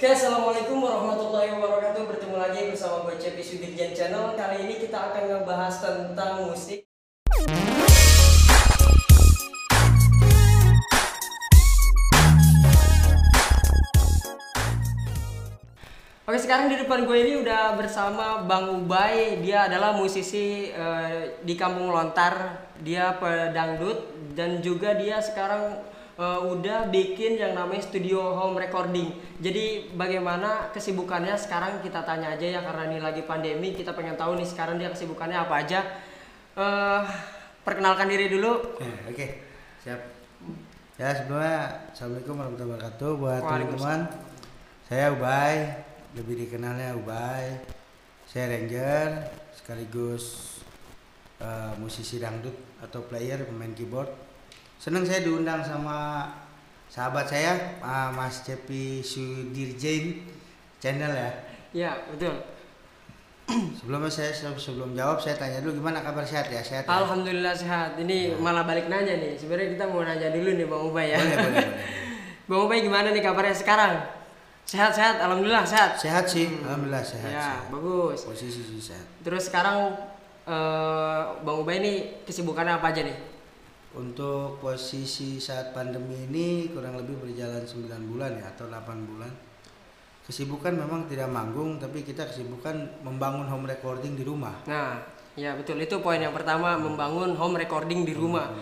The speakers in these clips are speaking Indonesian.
Oke, assalamualaikum warahmatullahi wabarakatuh. Bertemu lagi bersama gue Cepi Sudirjan Channel. Kali ini kita akan ngebahas tentang musik. Oke, sekarang di depan gue ini udah bersama Bang Ubay. Dia adalah musisi di Kampung Lontar. Dia pedangdut dan juga dia sekarang udah bikin yang namanya studio home recording. Jadi bagaimana kesibukannya sekarang, kita tanya aja ya, karena ini lagi pandemi. Kita pengen tahu nih sekarang dia kesibukannya apa aja. Perkenalkan diri dulu. Oke, siap. Ya, sebelumnya assalamualaikum warahmatullahi wabarakatuh buat teman-teman. Saya Ubay, lebih dikenalnya Ubay. Saya ranger sekaligus musisi dangdut atau player, pemain keyboard. Senang saya diundang sama sahabat saya, Mas Cepi Sudirjan Channel ya. Ya, betul. Sebelum jawab saya tanya dulu, gimana kabar, sehat ya? Sehat ya? Alhamdulillah sehat. Ini malah balik nanya nih. Sebenarnya kita mau nanya dulu nih Bang Ubay ya. Boleh. Bang Ubay gimana nih kabarnya sekarang? Sehat, alhamdulillah sehat. Sehat sih, alhamdulillah sehat. Ya, sehat. bagus. Posisi sih sehat. Terus sekarang Bang Ubay ini kesibukannya apa aja nih? Untuk posisi saat pandemi ini kurang lebih berjalan 9 bulan ya, atau 8 bulan. Kesibukan memang tidak manggung, tapi kita kesibukan membangun home recording di rumah. Nah, ya betul, itu poin yang pertama, membangun home recording di rumah.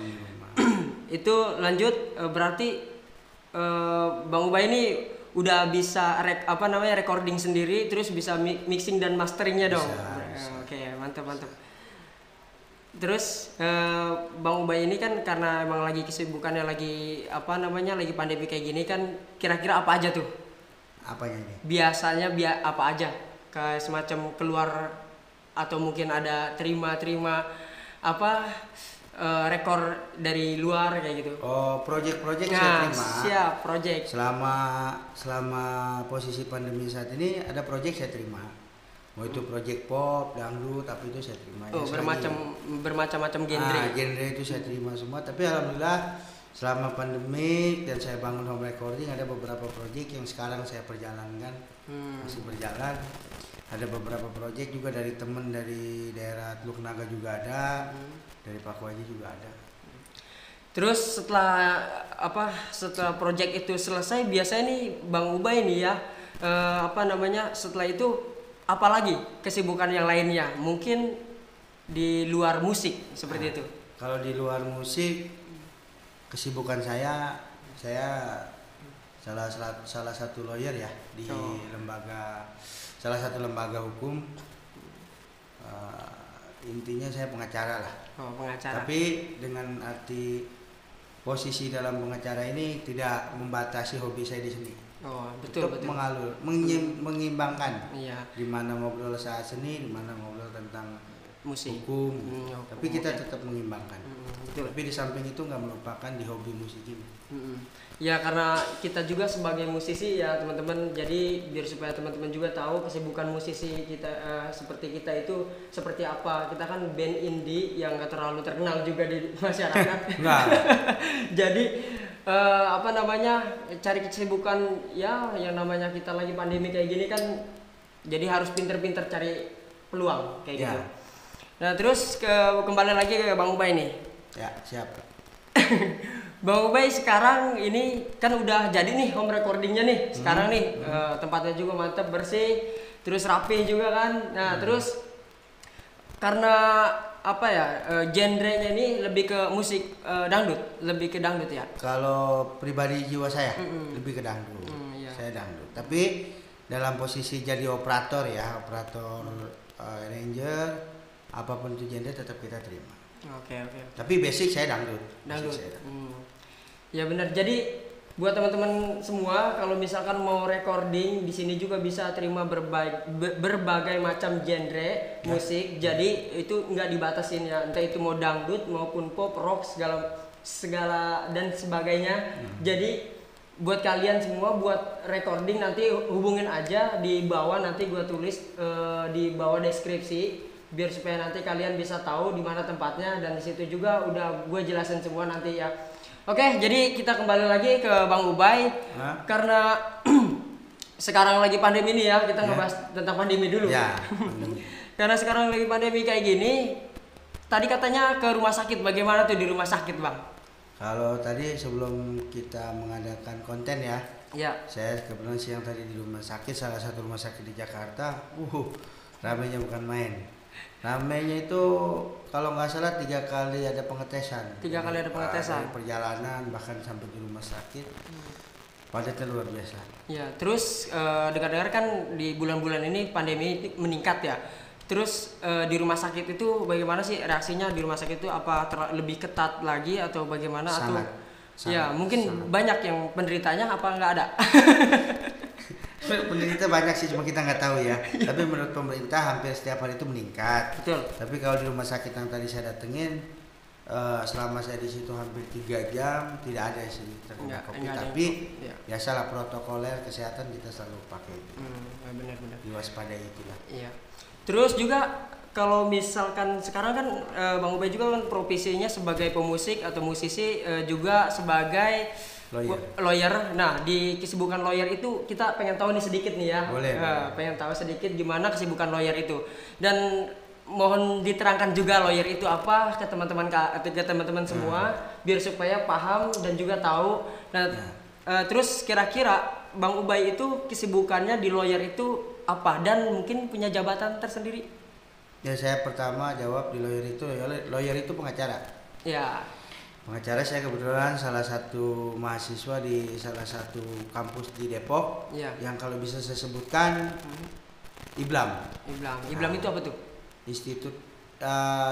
Itu lanjut, berarti Bang Ubay ini udah bisa recording sendiri, terus bisa mixing dan masteringnya dong. Bisa. Oke, mantap. Terus Bang Ubay ini kan karena emang lagi kesibukannya lagi lagi pandemi kayak gini kan, kira-kira apa aja tuh? Apanya ini? Biasanya apa aja? Kayak semacam keluar atau mungkin ada terima rekor dari luar kayak gitu. Oh, project Nah, saya terima. siap, project. Selama posisi pandemi saat ini ada project saya terima. Mau itu project pop, dangdut, tapi itu saya terima. Oh, bermacam-macam genre. Genre itu saya terima semua. Tapi alhamdulillah selama pandemi dan saya bangun home recording, ada beberapa project yang sekarang saya perjalankan, masih berjalan. Ada beberapa project juga dari teman dari daerah Teluk Naga juga ada, dari Paku Haji juga ada. Terus setelah project itu selesai, biasanya nih Bang Ubay nih ya, setelah itu apalagi kesibukan yang lainnya, mungkin di luar musik seperti itu. Kalau di luar musik, kesibukan saya salah satu lawyer ya di salah satu lembaga hukum. Intinya saya pengacara lah. Pengacara. Tapi dengan arti posisi dalam pengacara ini tidak membatasi hobi saya di seni. Betul. Mengalur, mengimbangkan. Iya. Di mana ngobrol saat seni, di mana ngobrol tentang musik, hukum. Tapi kita tetap mengimbangkan. Betul. Tapi di samping itu nggak melupakan di hobi musik ini. Ya, karena kita juga sebagai musisi ya teman-teman, jadi biar supaya teman-teman juga tahu kesibukan musisi kita seperti kita itu seperti apa. Kita kan band indie yang nggak terlalu terkenal juga di masyarakat. Nggak. Jadi cari kesibukan ya, yang namanya kita lagi pandemi kayak gini kan, jadi harus pinter-pinter cari peluang kayak gitu. Nah, terus kembali lagi ke Bang Ubay nih. Ya, siap. Bang Ubay sekarang ini kan udah jadi nih home recordingnya nih. Sekarang nih tempatnya juga mantap, bersih, terus rapi juga kan. Nah, terus karena genrenya ini lebih ke musik dangdut, lebih ke dangdut ya. Kalau pribadi jiwa saya lebih ke dangdut. Iya. Saya dangdut. Tapi dalam posisi jadi operator arranger, apapun itu genre tetap kita terima. Oke. Tapi basic saya dangdut. Ya benar. Jadi buat teman-teman semua, kalau misalkan mau recording di sini juga bisa terima berbagai macam genre musik. Jadi itu nggak dibatasin ya, entah itu mau dangdut maupun pop, rock, segala dan sebagainya. Jadi buat kalian semua buat recording nanti hubungin aja di bawah, nanti gua tulis di bawah deskripsi, biar supaya nanti kalian bisa tahu di mana tempatnya, dan di situ juga udah gue jelasin semua nanti ya. Oke, jadi kita kembali lagi ke Bang Ubay. Karena sekarang lagi pandemi ini ya, kita Ya. ngebahas tentang pandemi dulu. Ya. Karena sekarang lagi pandemi kayak gini, tadi katanya ke rumah sakit, bagaimana tuh di rumah sakit Bang? Kalau tadi sebelum kita mengadakan konten ya, Ya, saya kebetulan siang tadi di rumah sakit, salah satu rumah sakit di Jakarta. Ramainya bukan main. Ramainya itu kalau nggak salah 3 kali ada pengetesan. 3 kali ada pengetesan. Dari perjalanan bahkan sampai di rumah sakit. Padatnya luar biasa. ya. Terus dengar-dengar kan di bulan-bulan ini pandemi meningkat ya. Terus di rumah sakit itu bagaimana sih reaksinya di rumah sakit itu? Apa lebih ketat lagi atau bagaimana? Sangat, Atau ya mungkin banyak yang penderitanya apa nggak ada? Penderita banyak sih, cuma kita nggak tahu ya. Tapi menurut pemerintah hampir setiap hari itu meningkat. Betul. Tapi kalau di rumah sakit yang tadi saya datengin, selama saya di situ hampir 3 jam tidak ada sih terkena COVID. Enggak ada Tapi ya. biasalah protokoler kesehatan kita selalu pakai. Benar-benar. Diwaspadai itulah. Iya. Terus juga kalau misalkan sekarang kan Bang Ubay juga kan profesinya sebagai pemusik atau musisi, juga sebagai lawyer. Nah, di kesibukan lawyer itu kita pengen tahu nih sedikit nih ya. Boleh. Pengen tahu sedikit gimana kesibukan lawyer itu. Dan mohon diterangkan juga lawyer itu apa ke teman-teman semua biar supaya paham dan juga tahu. Nah, terus kira-kira Bang Ubay itu kesibukannya di lawyer itu apa dan mungkin punya jabatan tersendiri? Ya, saya pertama jawab di lawyer itu pengacara. Ya. Pengacara, saya kebetulan salah satu mahasiswa di salah satu kampus di Depok. Ya. Yang kalau bisa saya sebutkan IBLAM. IBLAM itu apa tuh? Institut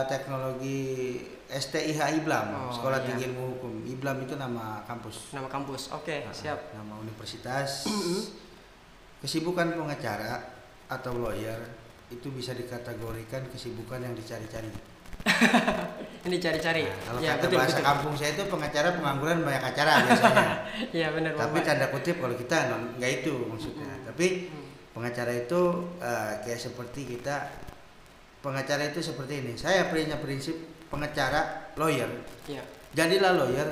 Teknologi STIH IBLAM, Sekolah Tinggi Ilmu Hukum. IBLAM itu nama kampus. Nama kampus. Oke, siap. Nama universitas. Kesibukan pengacara atau lawyer itu bisa dikategorikan kesibukan yang dicari-cari. Ini cari-cari. Nah, kalau ya, kata betul, bahasa kampung saya itu pengacara pengangguran banyak acara biasanya. Iya benar. Tapi tanda kutip kalau kita nggak itu maksudnya. Tapi pengacara itu kayak seperti kita. Pengacara itu seperti ini. Saya punya prinsip pengacara lawyer. Ya. Jadilah lawyer.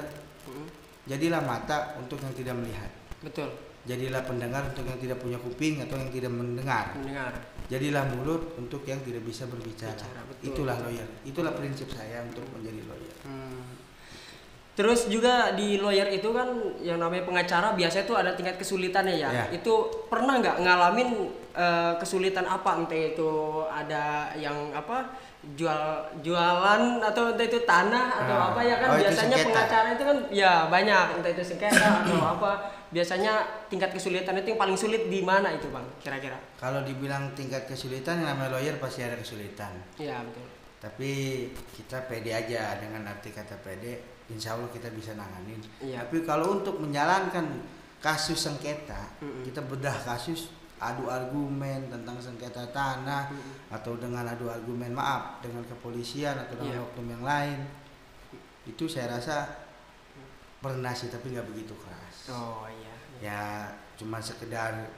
Jadilah mata untuk yang tidak melihat. Betul. Jadilah pendengar untuk yang tidak punya kuping atau yang tidak mendengar. Jadilah mulut untuk yang tidak bisa berbicara. Itulah lawyer. Itulah prinsip saya untuk menjadi lawyer. Terus juga di lawyer itu kan yang namanya pengacara biasanya tuh ada tingkat kesulitannya ya. Itu pernah nggak ngalamin kesulitan apa, entah itu ada yang apa jualan atau entah itu tanah atau apa ya kan biasanya pengacara itu kan ya banyak, entah itu sengketa atau apa. Biasanya tingkat kesulitan itu yang paling sulit di mana itu Bang kira-kira? Kalau dibilang tingkat kesulitan, yang namanya lawyer pasti ada kesulitan. Iya betul. Tapi kita pede aja, dengan arti kata pede, insya Allah kita bisa nanganin. Tapi kalau untuk menjalankan kasus sengketa, kita bedah kasus, adu argumen tentang sengketa tanah, atau dengan adu argumen dengan kepolisian atau dengan oknum yang lain, itu saya rasa pernah sih, tapi nggak begitu keras. Ya cuma sekedar,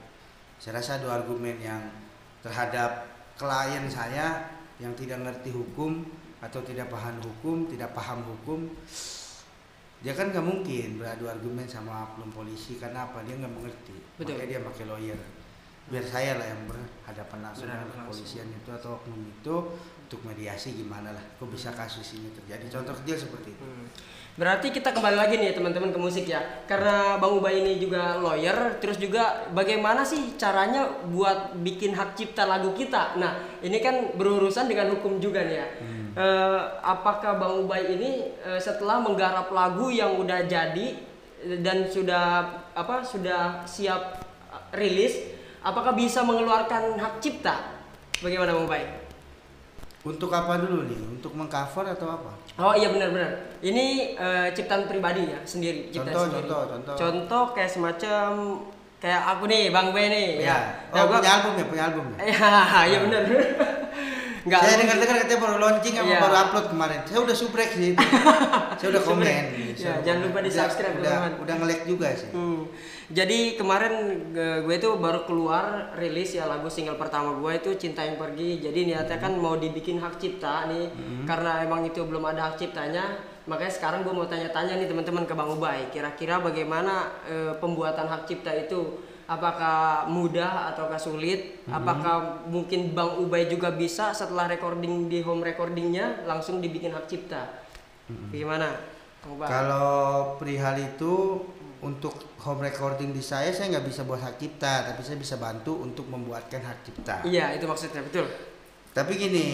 saya rasa adu argumen yang terhadap klien saya yang tidak ngerti hukum atau tidak paham hukum, dia kan nggak mungkin beradu argumen sama oknum polisi karena apa, dia nggak mengerti. Makanya dia pakai lawyer. Biar saya lah yang berhadapan langsung dengan kepolisian itu atau oknum itu untuk mediasi gimana lah kok bisa kasus ini terjadi. Contoh kecil seperti itu. Berarti kita kembali lagi nih teman-teman ke musik ya. Karena Bang Ubay ini juga lawyer, terus juga bagaimana sih caranya buat bikin hak cipta lagu kita. Nah, ini kan berurusan dengan hukum juga nih ya. Apakah Bang Ubay ini setelah menggarap lagu yang udah jadi dan sudah siap rilis, apakah bisa mengeluarkan hak cipta? Bagaimana Bang Ubay? Untuk apa dulu nih? Untuk mengcover atau apa? Oh iya benar. Ini ciptaan pribadi ya sendiri. Contoh kayak semacam kayak aku nih Bang B nih ya. Punya album ya. Iya benar. Enggak. Saya dengar katanya baru launching sama baru upload kemarin. Saya udah subrek sih itu. Saya udah komen. Jangan lupa di-subscribe teman-teman. Udah nge-like juga sih. Jadi kemarin gue itu baru keluar rilis ya lagu single pertama gue itu Cinta Yang Pergi. Jadi niatnya kan mau dibikin hak cipta nih, karena emang itu belum ada hak ciptanya. Makanya sekarang gue mau tanya-tanya nih teman-teman ke Bang Ubay, kira-kira bagaimana pembuatan hak cipta itu apakah mudah ataukah sulit? Apakah mungkin Bang Ubay juga bisa setelah recording di home recordingnya langsung dibikin hak cipta? Gimana? Kalau perihal itu untuk home recording di saya nggak bisa buat hak cipta, tapi saya bisa bantu untuk membuatkan hak cipta. Iya, itu maksudnya, betul. Tapi gini,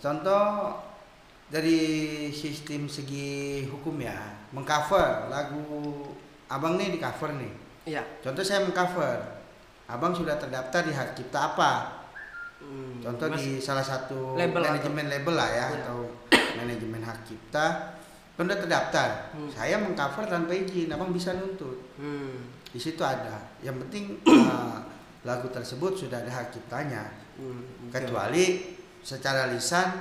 contoh dari sistem segi hukum ya, mengcover lagu abang nih, di cover nih. Iya. Contoh saya mengcover, abang sudah terdaftar di hak cipta apa? Contoh di salah satu manajemen label lah ya, atau manajemen hak cipta. Udah terdaftar, saya mengcover tanpa izin, abang bisa nuntut. Di situ ada. Yang penting lagu tersebut sudah ada hak ciptanya. Kecuali secara lisan,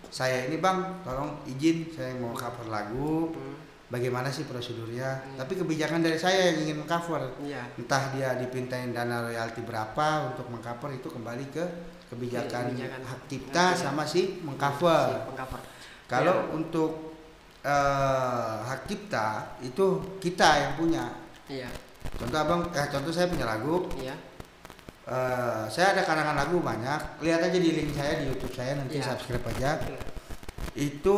saya ini bang, tolong izin, saya mau cover lagu. Bagaimana sih prosedurnya? Tapi kebijakan dari saya yang ingin mengcover. Entah dia dipintain dana royalti berapa untuk mengcover, itu kembali ke kebijakan hak cipta sama si mengcover. Kalau untuk hak cipta itu kita yang punya. Contoh abang, contoh saya punya lagu. Saya ada karangan lagu banyak. Lihat aja di link saya di YouTube saya, nanti subscribe aja. Itu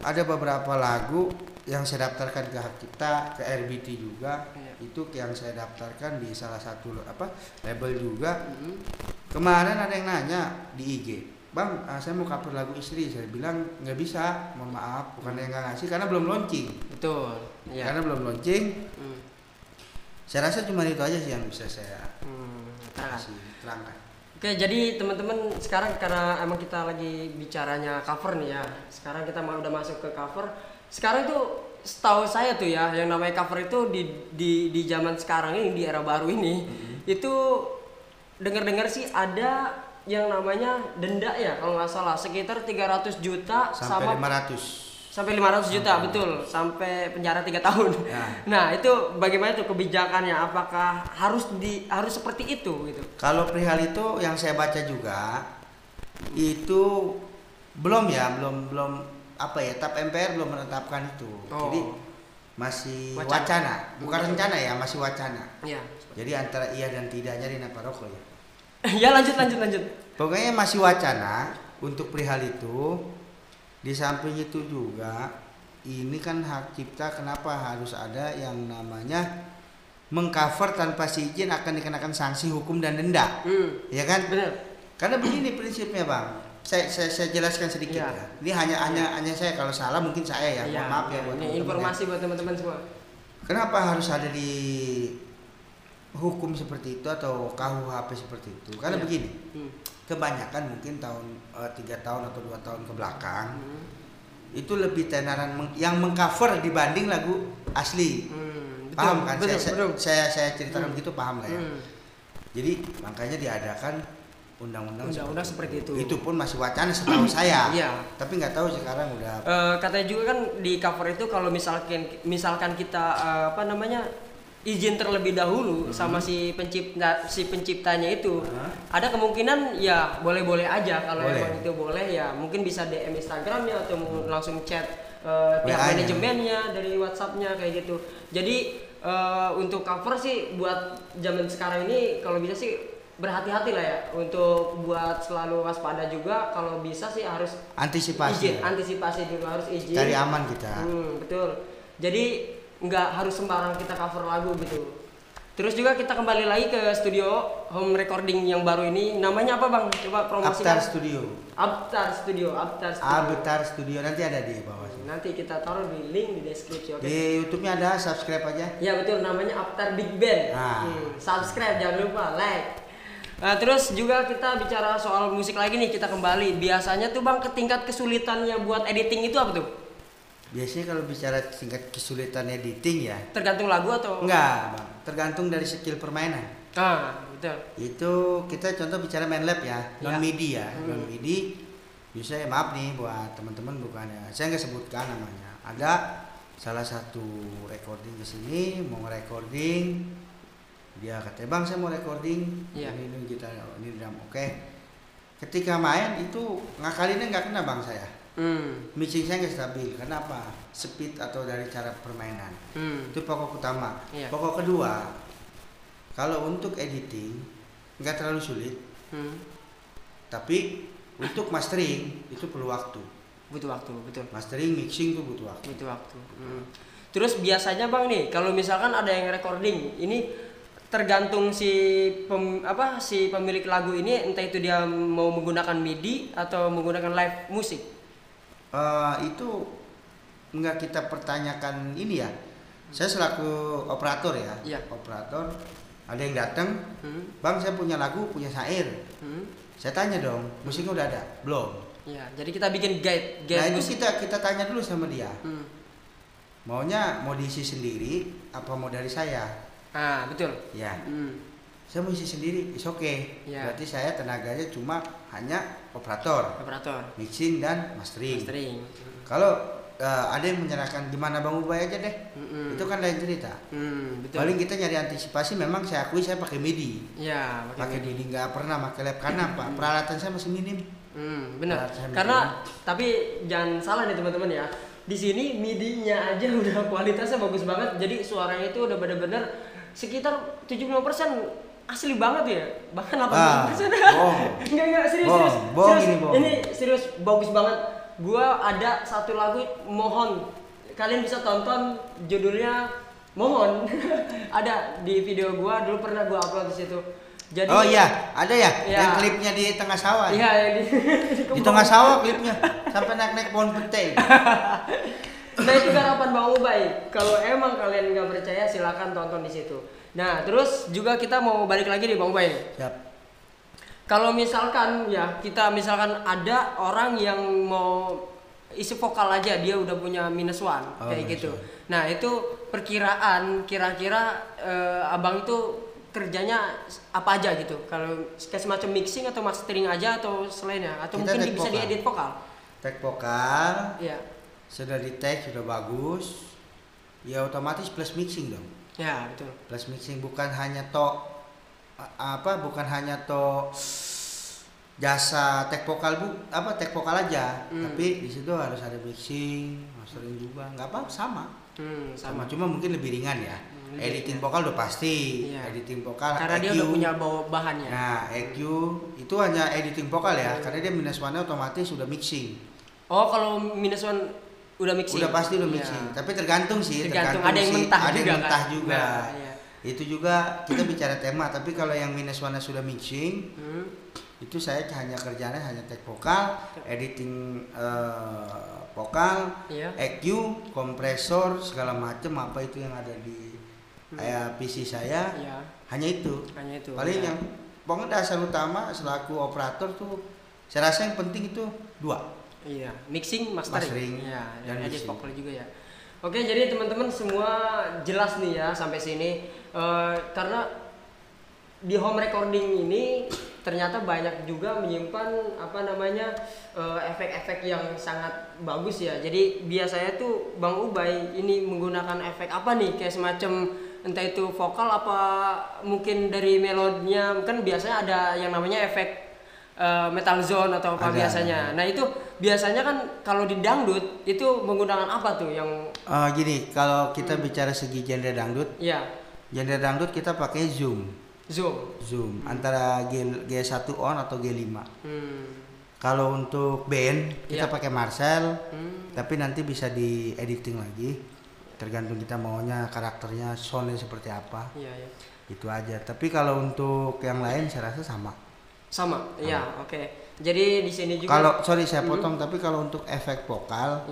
ada beberapa lagu yang saya daftarkan ke hak cipta, ke RBT juga. Itu yang saya daftarkan di salah satu label juga. Kemarin ada yang nanya di IG, bang, saya mau cover lagu istri. Saya bilang nggak bisa, mohon maaf, bukan yang nggak ngasih, karena belum launching. Betul. Karena belum launching. Saya rasa cuma itu aja sih yang bisa saya kasih terangkan. Oke, jadi teman-teman sekarang karena emang kita lagi bicaranya cover nih ya. Sekarang kita udah masuk ke cover. Sekarang itu setahu saya tuh ya, yang namanya cover itu di zaman sekarang ini, di era baru ini, itu dengar-dengar sih ada yang namanya denda ya, kalau nggak salah sekitar 300 juta sampai sama 500 juta, betul, sampai penjara 3 tahun. Nah, itu bagaimana tuh kebijakannya? Apakah harus seperti itu gitu? Kalau perihal itu yang saya baca juga itu belum TAP MPR belum menetapkan itu. Jadi masih wacana, bukan rencana ya, masih wacana. Jadi antara iya dan tidaknya di Naparoko ya. Ya, lanjut. Pokoknya masih wacana untuk perihal itu. Di samping itu juga, ini kan hak cipta, kenapa harus ada yang namanya mengcover tanpa izin akan dikenakan sanksi hukum dan denda, ya kan? Benar. Karena begini prinsipnya bang, saya jelaskan sedikit ya. Ini hanya saya, kalau salah mungkin saya ya, mohon maaf ya. Ini informasi buat teman-teman semua. Kenapa harus ada di hukum seperti itu atau KUHP seperti itu? Karena begini. Kebanyakan mungkin 3 tahun atau 2 tahun ke belakang itu lebih tenaran yang mengcover dibanding lagu asli. Paham kan? Saya ceritakan begitu, paham lah ya. Jadi makanya diadakan undang-undang seperti itu. Itu pun masih wacana setahu saya. Tapi nggak tahu sekarang udah. Katanya juga kan di cover itu kalau misalkan kita izin terlebih dahulu sama si penciptanya itu, ada kemungkinan ya boleh-boleh aja. Kalau emang itu boleh ya mungkin bisa DM Instagramnya atau langsung chat pihak manajemennya dari WhatsAppnya kayak gitu. Jadi untuk cover sih buat zaman sekarang ini kalau bisa sih berhati-hati lah ya, untuk buat selalu waspada juga. Kalau bisa sih harus antisipasi dulu, harus izin. Cari aman kita. Betul. Jadi nggak harus sembarang kita cover lagu gitu. Terus juga kita kembali lagi ke studio home recording yang baru ini. Namanya apa bang? Coba promosikan. Abtar Studio. Nanti ada di bawah sini. Nanti kita taruh di link di deskripsi. Di YouTube-nya ada, subscribe aja. Ya betul, namanya Abtar Big Band. Subscribe, jangan lupa like. Nah, terus juga kita bicara soal musik lagi nih, kita kembali. Biasanya tuh bang, tingkat kesulitannya buat editing itu apa tuh? Biasanya kalau bicara tingkat kesulitan editing ya, tergantung lagu atau? Enggak bang, tergantung dari skill permainan. Betul. Itu kita contoh bicara main lab ya, non MIDI ya. Non MIDI bisa ya, maaf nih buat teman-teman, bukan ya, saya nggak sebutkan namanya. Ada salah satu recording di sini mau recording, dia katanya bang saya mau recording, ini kita ini drum, oke. Ketika main itu ngakalinnya nggak kena bang saya. Mixing saya nggak stabil. Kenapa? Speed atau dari cara permainan. Itu pokok utama. Pokok kedua, Kalau untuk editing nggak terlalu sulit, tapi untuk mastering itu perlu waktu. Butuh waktu, betul. Mastering, mixing itu butuh waktu. Butuh waktu. Terus biasanya Bang nih, kalau misalkan ada yang recording, ini tergantung si pemilik lagu ini, entah itu dia mau menggunakan MIDI atau menggunakan live musik. Itu nggak kita pertanyakan ini ya. Saya selaku operator ya, operator. Ada yang datang, Bang saya punya lagu, punya syair. Saya tanya dong, musiknya udah ada? Belum. Ya, jadi kita bikin guide Nah itu musik. kita tanya dulu sama dia. Maunya mau diisi sendiri, apa mau dari saya? Betul. Ya. Saya mau isi sendiri, is okay. Ya. Berarti saya tenaganya cuma hanya operator, mixing dan mastering. Kalau ada yang menyerahkan gimana Bang Ubay aja deh, itu kan lain cerita. Betul. Paling kita nyari antisipasi, memang saya akui saya pakai MIDI. Ya, pakai MIDI, nggak pernah pakai lab karena apa? Peralatan saya masih minim. Benar. Karena tapi jangan salah nih teman-teman ya. Di sini MIDI-nya aja udah kualitasnya bagus banget. Jadi suaranya itu udah benar-benar sekitar 75% asli banget ya. Bahkan 80%. Enggak serius. Ini serius bagus banget. Gua ada satu lagu Mohon. Kalian bisa tonton judulnya Mohon. Ada di video gua, dulu pernah gua upload di situ. Jadi ada ya, yang klipnya di tengah sawah. Iya, yang di tengah sawah klipnya sampai naik pohon petai. Nah itu garapan Bang Ubay. Kalau emang kalian nggak percaya silakan tonton di situ. Nah terus juga kita mau balik lagi nih Bang Ubay. Siap. Kalau misalkan ada orang yang mau isi vokal aja, dia udah punya -1 kayak gitu. Nah itu perkiraan kira-kira abang itu kerjanya apa aja gitu? Kalau kayak semacam mixing atau mastering aja atau selainnya? Atau Kita mungkin bisa diedit vokal? Tag vokal. Iya. Sudah di tag, sudah bagus. Ya otomatis plus mixing dong. Ya betul. Plus mixing bukan hanya jasa tag vokal tag vokal aja, tapi di situ harus ada mixing, mastering juga. Nggak apa sama. Cuma mungkin lebih ringan ya. Editing vokal udah pasti. Editing vokal karena EQ, dia udah punya bahannya. Nah, EQ itu hanya editing vokal ya, karena dia -1 otomatis sudah mixing. Oh, kalau -1 udah mixing. Udah pasti udah mixing. Tapi tergantung ada yang mentah juga. Nah, itu juga kita bicara tema, tapi kalau yang -1 sudah mixing, itu saya hanya kerjanya hanya tag vokal, editing vokal, EQ, kompresor, segala macam apa itu yang ada di PC saya. Hanya itu. Paling yang pokoknya dasar utama selaku operator tuh saya rasa yang penting itu 2. Iya, mixing, mastering. Dan edit mixing. vokal juga ya. Oke, jadi teman-teman semua jelas nih ya sampai sini. Karena di home recording ini ternyata banyak juga menyimpan efek-efek yang sangat bagus ya. Jadi biasanya tuh Bang Ubay ini menggunakan efek apa nih? Kayak semacam entah itu vokal apa mungkin dari melodinya. Kan biasanya ada yang namanya efek metal zone atau apa biasanya. Nah itu biasanya kan kalau di dangdut itu menggunakan apa tuh yang? Gini, kalau kita bicara segi genre dangdut, genre dangdut kita pakai zoom antara G1 on atau G5. Kalau untuk band kita pakai Marshall, tapi nanti bisa di editing lagi, tergantung kita maunya karakternya soundnya seperti apa. Itu aja. Tapi kalau untuk yang lain saya rasa sama. Oke. Jadi di sini juga. Kalau saya potong, tapi kalau untuk efek vokal,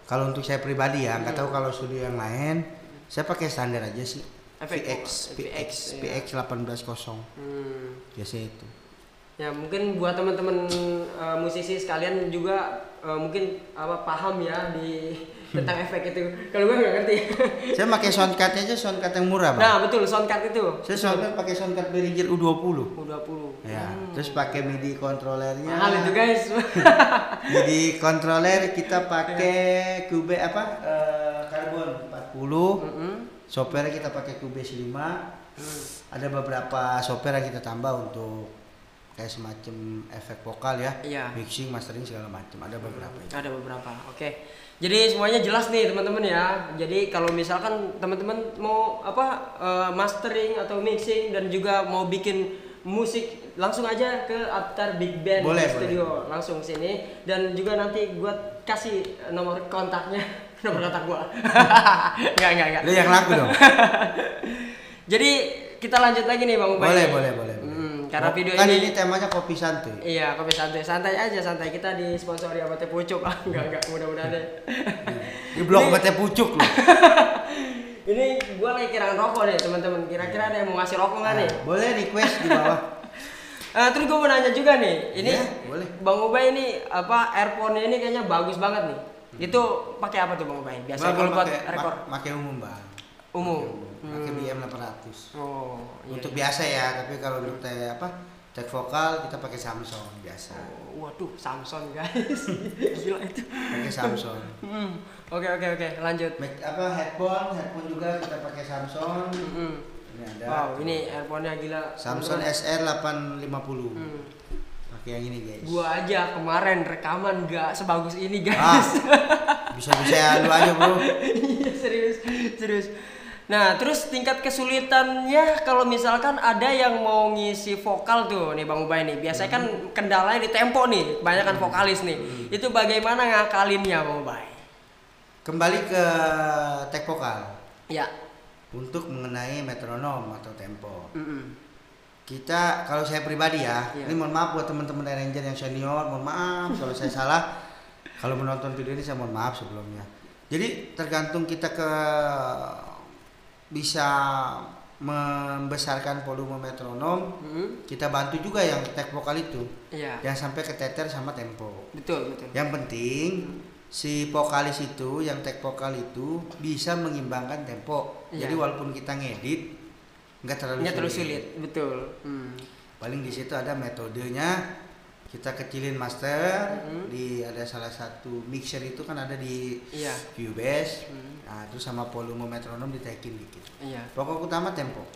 kalau untuk saya pribadi ya, nggak tahu kalau studio yang lain, saya pakai standar aja sih. PX 18.0 biasa itu. Ya mungkin buat teman-teman musisi sekalian juga mungkin paham ya di tentang efek itu. Kalau gue nggak ngerti. Saya pakai soundcard aja, soundcard yang murah, Bang. Nah betul, soundcard itu. Saya soundcard pakai soundcard Behringer U20. Ya. Terus pakai MIDI controllernya. Mahal itu guys. MIDI controller kita pakai Cube Carbon 40. Software kita pakai Cubase 5. Ada beberapa software yang kita tambah untuk kayak semacam efek vokal ya, Iya. mixing, mastering segala macam, ada beberapa. Ada beberapa. Oke. Jadi semuanya jelas nih teman-teman ya. Jadi kalau misalkan teman-teman mau mastering atau mixing dan juga mau bikin musik, langsung aja ke Avatar Big Band Studio, langsung sini. Dan juga nanti gua kasih nomor kontaknya, nomor kontak gua. Enggak. Lu yang laku dong. Jadi kita lanjut lagi nih Bang Ubay. Boleh. Karena video kan ini temanya kopi santuy. Iya, kopi santai aja. Kita disponsori sama Teh Pucuk. Enggak, mudah-mudahan deh. Di blog sama Teh Pucuk loh. Ini gua lagi kirangan rokok nih, teman-teman. Kira-kira ada yang mau ngasih rokok nggak nih? Boleh request di bawah. Terus gua mau nanya juga nih. Ini boleh. Bang Ubay ini earphone-nya ini kayaknya bagus banget nih. Itu pakai apa tuh Bang Ubay? Biasa kalau buat rekor. Pakai umum, Bang. Umum. Pakai BM 800. Oh, iya. Untuk biasa ya, tapi kalau untuk tag vokal kita pakai Samsung biasa. Oh, waduh, Samsung guys. Gila itu. Pakai Samsung. Oke, lanjut. Headphone juga kita pakai Samsung. Ini ada. Wow, ini earphone-nya gila. Samsung SR 850. Pakai yang ini, guys. Gua aja kemarin rekaman nggak sebagus ini, guys. Bisa lu aja, Bro. Iya, serius. Nah, terus tingkat kesulitannya kalau misalkan ada yang mau ngisi vokal tuh nih Bang Ubay nih. Biasanya kan kendalanya di tempo nih, kebanyakan vokalis nih. Itu bagaimana ngakalinnya Bang Ubay? Kembali ke tag vokal. Ya. Untuk mengenai metronom atau tempo. Kita, kalau saya pribadi ya, ini mohon maaf buat teman-teman arranger yang senior, mohon maaf kalau saya salah. Kalau menonton video ini saya mohon maaf sebelumnya. Jadi tergantung kita bisa membesarkan volume metronom, kita bantu juga yang tag vokal itu, jangan sampai keteter sama tempo. Betul. Yang penting si vokalis itu, yang tag vokal itu bisa mengimbangkan tempo. Jadi walaupun kita ngedit nggak terlalu sulit. Betul. Paling di situ ada metodenya. Kita kecilin master, ada salah satu mixer itu kan ada di Cubase. Nah, terus sama volume metronom ditaikin dikit. Pokok utama tempo.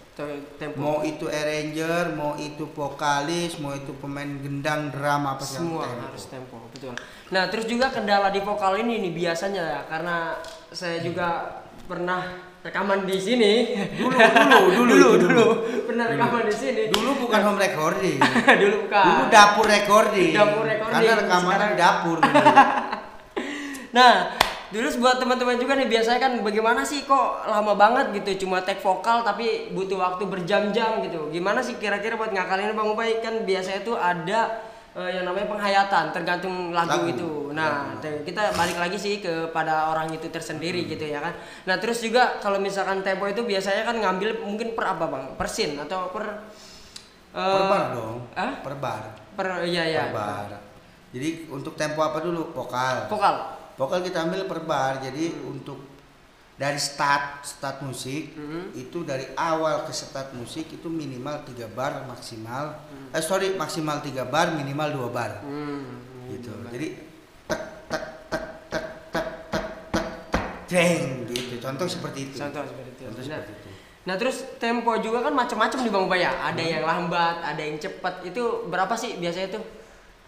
Mau itu arranger, mau itu vokalis, mau itu pemain gendang, drum, apa semua harus tempo, betul. Nah, terus juga kendala di vokal ini nih biasanya ya, karena saya juga pernah rekaman di sini. Dulu pernah rekaman di sini. Dulu bukan home recording. Dulu dapur recording. Karena rekaman di dapur. Nah, terus buat teman-teman juga nih, biasanya kan bagaimana sih kok lama banget gitu cuma tag vokal tapi butuh waktu berjam-jam gitu. Gimana sih kira-kira buat ngakalinnya Bang Ubay? Kan biasanya tuh ada yang namanya penghayatan tergantung lagu itu. Nah, kita balik lagi sih kepada orang itu tersendiri gitu ya kan. Nah, terus juga kalau misalkan tempo itu biasanya kan ngambil mungkin per apa Bang? Per scene atau per bar dong. Per bar. Iya. Per bar. Jadi untuk tempo apa dulu? Vokal kita ambil per bar. Jadi untuk dari start musik itu dari awal ke start musik itu minimal 3 bar maksimal. Maksimal 3 bar, minimal 2 bar. Gitu. Jadi tek jeng gitu. Contoh seperti itu. Nah, terus tempo juga kan macam-macam di Bang Ubay ya. Ada yang lambat, ada yang cepat. Itu berapa sih biasanya itu?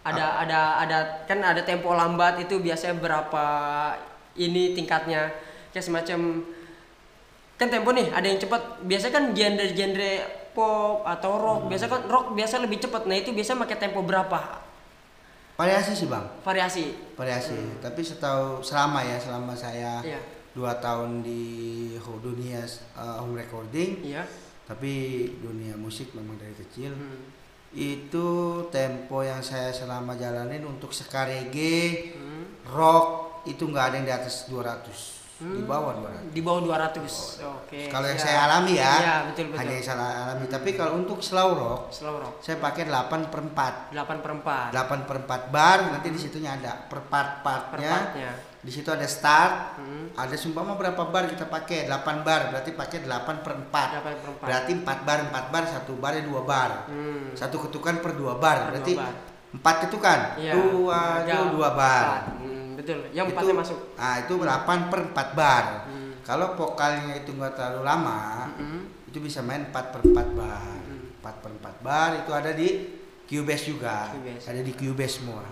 Ada kan ada tempo lambat itu biasanya berapa ini tingkatnya? Kayak semacam kan tempo nih, ada yang cepat. Biasanya kan genre pop atau rock. Biasanya kan rock biasa lebih cepat. Nah, itu biasa pakai tempo berapa? Variasi sih Bang. Variasi. Tapi selama saya 2 tahun di dunia home recording. Tapi dunia musik memang dari kecil. Itu tempo yang saya selama jalanin untuk ska reggae, rock itu nggak ada yang di atas 200. Di bawah 200. Oke. Kalau yang saya alami ya. Iya, betul. Hanya yang saya alami. Tapi kalau untuk slow rock, saya pakai 8/4. 8/4 bar. Nanti di situnya ada per part-partnya. Di situ ada start. Ada sumpama berapa bar kita pakai? 8 bar. Berarti pakai 8/4. Berarti 4 bar, 1 barnya 2 bar. Satu ketukan per 2 bar. Berarti 4 ketukan. 2 bar. Betul, yang 4-nya masuk. Nah, itu 8/4 bar. Kalau vokalnya itu nggak terlalu lama, itu bisa main 4/4 bar. 4/4 bar itu ada di Cubase juga. Cubase. Ada di Cubase semua.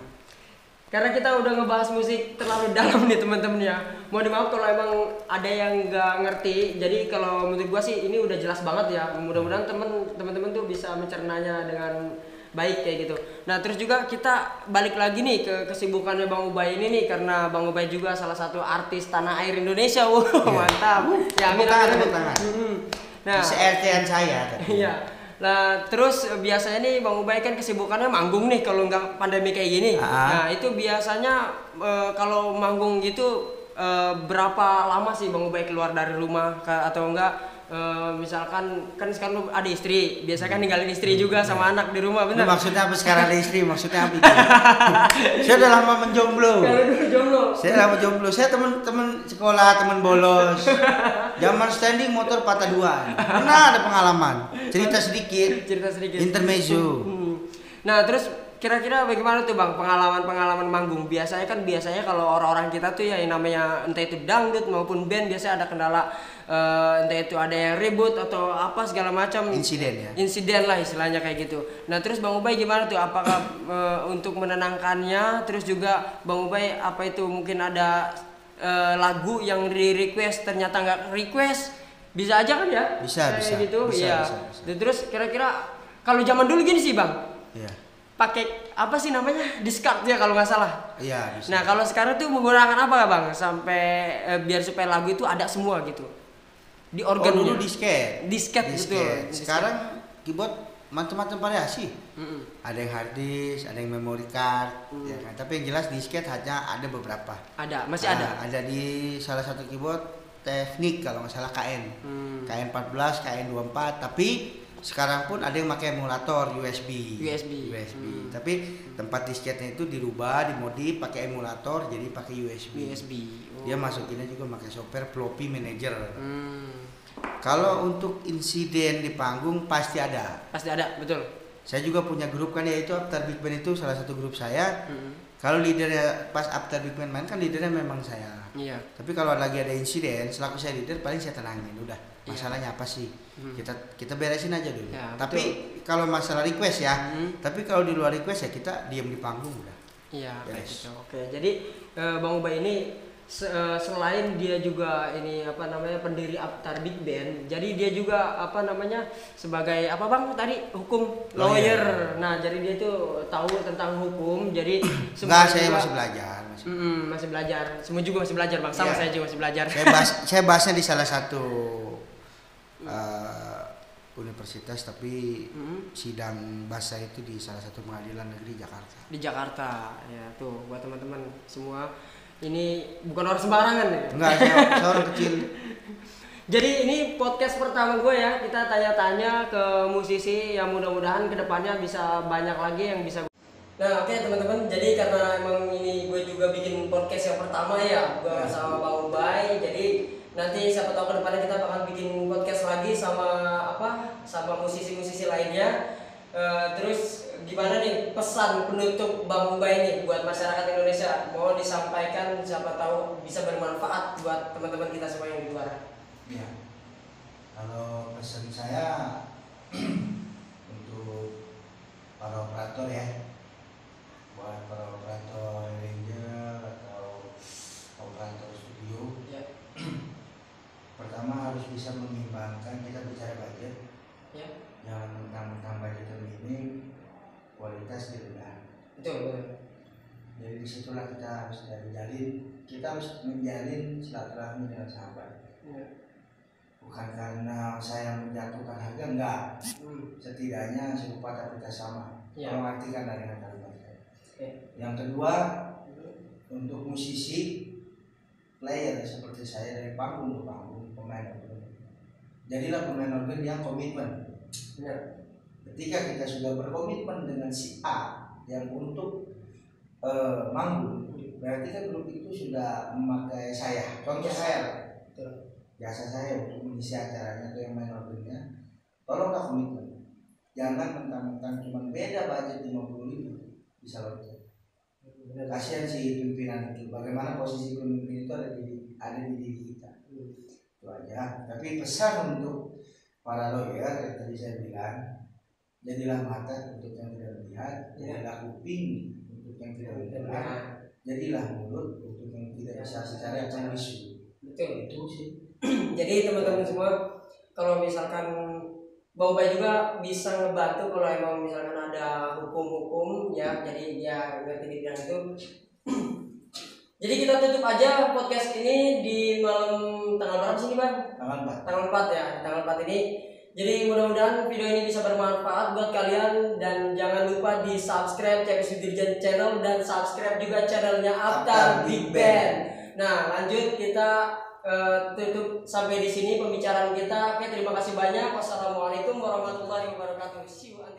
Karena kita udah ngebahas musik terlalu dalam nih teman-teman ya. Mau dimaaf kalau emang ada yang nggak ngerti. Jadi kalau menurut gua sih ini udah jelas banget ya. Mudah-mudahan teman-teman tuh bisa mencernanya dengan baik kayak gitu. Nah terus juga kita balik lagi nih ke kesibukannya Bang Ubay ini nih, karena Bang Ubay juga salah satu artis tanah air Indonesia. Wow, mantap. Ya amin. Tepuk tangan. Nah, se-RT-an saya. Iya. Nah, terus biasanya nih Bang Ubay kan kesibukannya manggung nih kalau nggak pandemi kayak gini. Nah, itu biasanya kalau manggung gitu berapa lama sih Bang Ubay keluar dari rumah atau enggak misalkan kan sekarang lu ada istri, biasanya kan ninggalin istri juga sama anak di rumah, benar? Maksudnya apa sekarang ada istri? Maksudnya apa itu? Saya udah lama menjomblo. Kalau dulu jomblo. Saya lama jomblo. Saya teman-teman sekolah, teman bolos. Zaman standing motor patah dua. Pernah ada pengalaman. Cerita sedikit. Intermezzo. Nah, terus kira-kira bagaimana tuh Bang pengalaman manggung? Biasanya kalau orang-orang kita tuh ya yang namanya entah itu dangdut maupun band biasanya ada kendala, entah itu ada yang ribut atau apa segala macam, insiden lah istilahnya kayak gitu. Nah terus Bang Ubay gimana tuh, apakah untuk menenangkannya? Terus juga Bang Ubay apa itu mungkin ada lagu yang di request ternyata nggak request, bisa aja kan ya? Bisa gitu bisa, ya. bisa. Terus kira-kira kalau zaman dulu gini sih Bang, iya, pakai apa sih namanya, discard ya kalau nggak salah. Iya, bisa. Nah kalau sekarang tuh menggunakan apa Bang sampai biar supaya lagu itu ada semua gitu di organ? Dulu disket betul. Sekarang keyboard macam-macam variasi. Ada yang hard disk, ada yang memory card, ya kan? Tapi yang jelas disket hanya ada beberapa. Masih ada. Ada di salah satu keyboard teknik kalau nggak salah KN 14, KN 24, tapi sekarang pun ada yang pakai emulator USB. Tapi tempat disketnya itu dirubah, dimodif pakai emulator jadi pakai USB. Dia masukinnya juga pakai software floppy manager. Kalau untuk insiden di panggung pasti ada, betul. Saya juga punya grup kan, yaitu After Big Band, itu salah satu grup saya. Kalau leadernya pas After Big Band main kan leadernya memang saya. Iya. Tapi kalau lagi ada insiden, selaku saya leader paling saya tenangin, udah masalahnya apa sih, kita beresin aja dulu. Ya, tapi kalau masalah request ya, tapi kalau di luar request ya kita diam di panggung udah. Iya, gitu. Oke, jadi Bang Ubay ini selain dia juga ini apa namanya pendiri After Big Band, jadi dia juga apa namanya sebagai apa Bang tadi, hukum lawyer. Nah jadi dia tuh tahu tentang hukum, jadi saya masih belajar. Masih belajar, semua juga masih belajar Bang, sama saya juga masih belajar. Saya bahasnya di salah satu universitas, tapi sidang bahasa itu di salah satu pengadilan negeri Jakarta. Di Jakarta ya, tuh buat teman-teman semua. Ini bukan orang sembarangan ya? Enggak, saya orang kecil. Jadi ini podcast pertama gue ya, kita tanya-tanya ke musisi yang mudah-mudahan kedepannya bisa banyak lagi yang bisa. Nah oke, teman-teman, jadi karena emang ini gue juga bikin podcast yang pertama ya, gue sama Bang Ubay. Jadi nanti siapa tahu kedepannya kita bakal bikin podcast lagi sama musisi-musisi lainnya. Terus gimana nih pesan penutup Bang Ubay nih buat masyarakat Indonesia, mau disampaikan, siapa tahu bisa bermanfaat buat teman-teman kita semua yang di luar. Ya, kalau pesan saya untuk para operator ya, buat para operator ranger atau operator studio ya. Pertama harus bisa mengimbangkan, kita bicara budget ya, jangan mentang-mentang budget ini kualitas direndah. Betul. Jadi disitulah kita harus menjalin silaturahmi dengan sahabat ya. Bukan karena saya menjatuhkan harga, enggak. Setidaknya serupa kita sama ya. Mengartikan dari kalimat saya. Yang kedua, untuk musisi player seperti saya, dari panggung ke panggung, pemain organ, jadilah pemain organ yang komitmen. Benar. Ketika kita sudah berkomitmen dengan si A yang untuk manggung, berarti kan grup itu sudah memakai saya. Contoh saya, jasa saya untuk mengisi acaranya atau yang main organnya, tolonglah komitmen. Jangan mentang-mentang cuma beda budget 50.000 bisa loncat. Kasihan si pimpinan itu. Bagaimana posisi pemimpin itu ada di diri kita. Itu aja. Tapi pesan untuk para lawyer yang tadi saya bilang, jadilah mata untuk yang tidak melihat, kuping untuk yang tidak mendengar, jadilah mulut untuk yang tidak bisa secara acang bisu. Betul. Itu sih. Jadi teman-teman semua, kalau misalkan Bang Ubay juga bisa ngebantu kalau emang misalkan ada hukum-hukum ya, jadi dia ngerti di bidang itu. Jadi kita tutup aja podcast ini di malam tanggal berapa sih Bang? Tanggal 4 ya, tanggal 4 ini. Jadi mudah-mudahan video ini bisa bermanfaat buat kalian, dan jangan lupa di subscribe CPS Dirjen Channel dan subscribe juga channelnya Avtar Big Band. Nah lanjut kita tutup sampai di sini pembicaraan kita. Oke, terima kasih banyak. Wassalamualaikum warahmatullahi wabarakatuh. See you.